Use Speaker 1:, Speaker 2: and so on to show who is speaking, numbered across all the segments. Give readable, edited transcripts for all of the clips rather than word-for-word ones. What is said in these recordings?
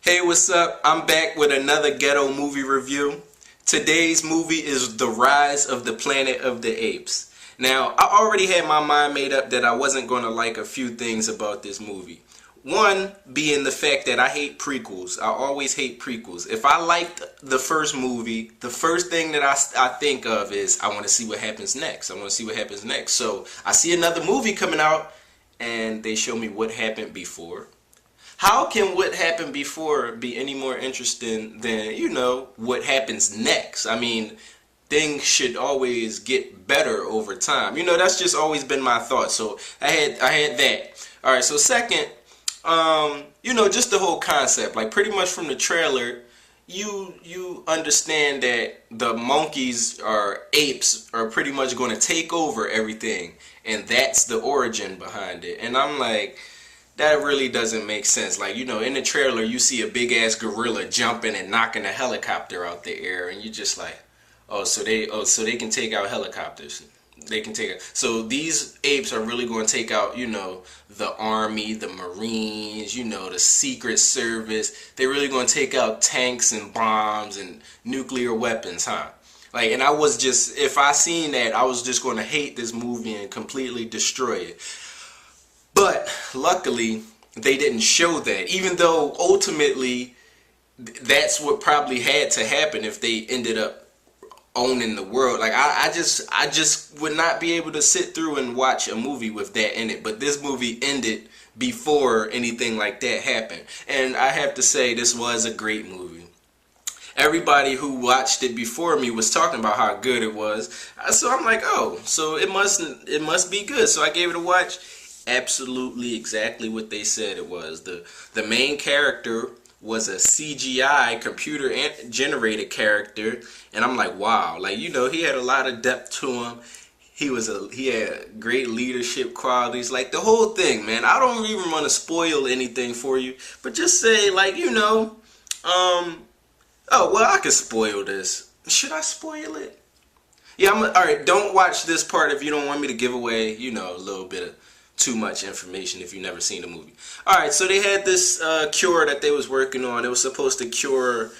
Speaker 1: Hey, what's up? I'm back with another ghetto movie review. Today's movie is The Rise of the Planet of the Apes. Now, I already had my mind made up that I wasn't going to like a few things about this movie. One being the fact that I hate prequels. I always hate prequels. If I liked the first movie, the first thing that I think of is I want to see what happens next. I want to see what happens next. So I see another movie coming out and they show me what happened before. How can what happened before be any more interesting than, what happens next? I mean, things should always get better over time. That's just always been my thought. So I had that. All right, so second, just the whole concept. Like pretty much from the trailer, you understand that the monkeys or apes are pretty much going to take over everything, and that's the origin behind it. And I'm like, that really doesn't make sense. Like, in the trailer, you see a big ass gorilla jumping and knocking a helicopter out the air, and you're just like, so they can take out helicopters. They can take it. So these apes are really going to take out, the army, the marines, the secret service. They're really going to take out tanks and bombs and nuclear weapons, huh? Like, and if I seen that, I was just going to hate this movie and completely destroy it. But luckily, they didn't show that, even though ultimately that's what probably had to happen if they ended up owning the world. Like, I just would not be able to sit through and watch a movie with that in it. But this movie ended before anything like that happened. And I have to say, this was a great movie. Everybody who watched it before me was talking about how good it was. So I'm like, oh, so it must be good. So I gave it a watch. Absolutely exactly what they said it was. The main character was a CGI computer generated character, and I'm like, wow, like, he had a lot of depth to him. He had great leadership qualities, like the whole thing, man. I don't even want to spoil anything for you, but just say, like, oh well, I could spoil this. Should I spoil it? Yeah, all right. Don't watch this part if you don't want me to give away, a little bit of too much information if you've never seen the movie. Alright, so they had this cure that they was working on. It was supposed to cure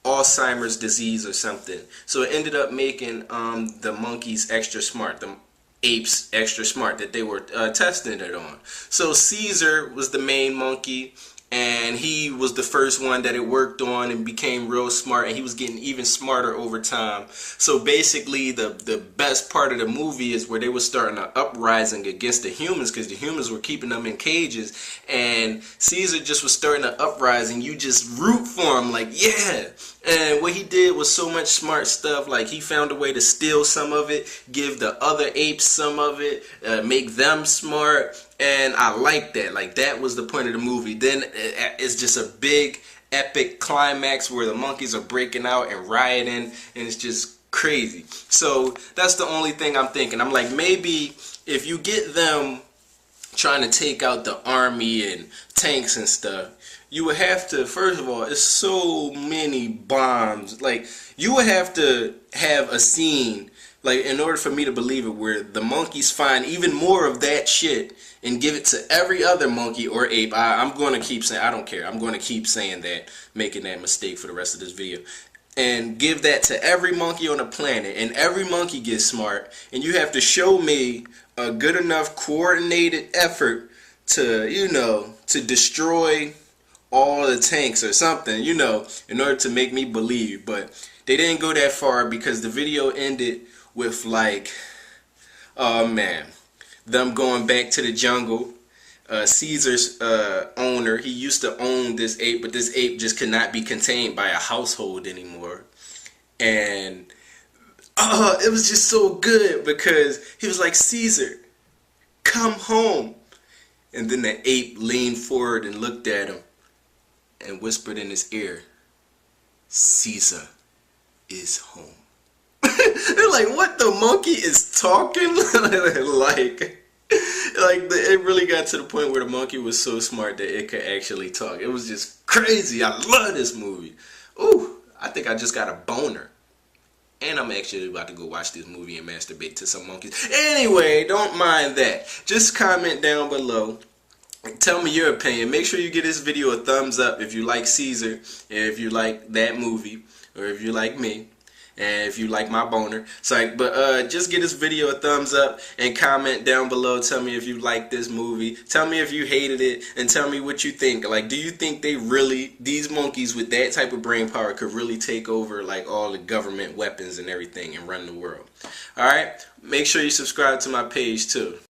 Speaker 1: Alzheimer's disease or something. So it ended up making the monkeys extra smart, the apes extra smart that they were testing it on. So Caesar was the main monkey, and he was the first one that it worked on and became real smart, and he was getting even smarter over time. So basically the best part of the movie is where they were starting an uprising against the humans, because the humans were keeping them in cages, and Caesar just was starting an uprising. You just root for him, like, yeah. And what he did was so much smart stuff. Like, he found a way to steal some of it, give the other apes some of it, make them smart. And I like that. Like, that was the point of the movie. Then it's just a big epic climax where the monkeys are breaking out and rioting, and it's just crazy. So that's the only thing I'm thinking. I'm like, maybe if you get them trying to take out the army and tanks and stuff, you would have to, first of all, it's so many bombs. Like, you would have to have a scene, like, in order for me to believe it, where the monkeys find even more of that shit and give it to every other monkey or ape. I'm going to keep saying, I don't care. I'm going to keep saying that, making that mistake for the rest of this video. And give that to every monkey on the planet, and every monkey gets smart, and you have to show me a good enough coordinated effort to, to destroy all the tanks or something, in order to make me believe. But they didn't go that far, because the video ended with, like, oh man, them going back to the jungle. Caesar's owner, he used to own this ape, but this ape just could not be contained by a household anymore. And it was just so good, because he was like, Caesar, come home. And then the ape leaned forward and looked at him and whispered in his ear, Caesar is home. They're like, what, the monkey is talking? It really got to the point where the monkey was so smart that it could actually talk. It was just crazy. I love this movie. Ooh, I think I just got a boner. And I'm actually about to go watch this movie and masturbate to some monkeys. Anyway, don't mind that. Just comment down below Tell me your opinion. Make sure you give this video a thumbs up if you like Caesar, and if you like that movie, or if you like me, and if you like my boner. So, but just give this video a thumbs up and comment down below. Tell me if you like this movie. Tell me if you hated it, and tell me what you think. Like, do you think these monkeys with that type of brain power could really take over like all the government weapons and everything and run the world? All right. Make sure you subscribe to my page too.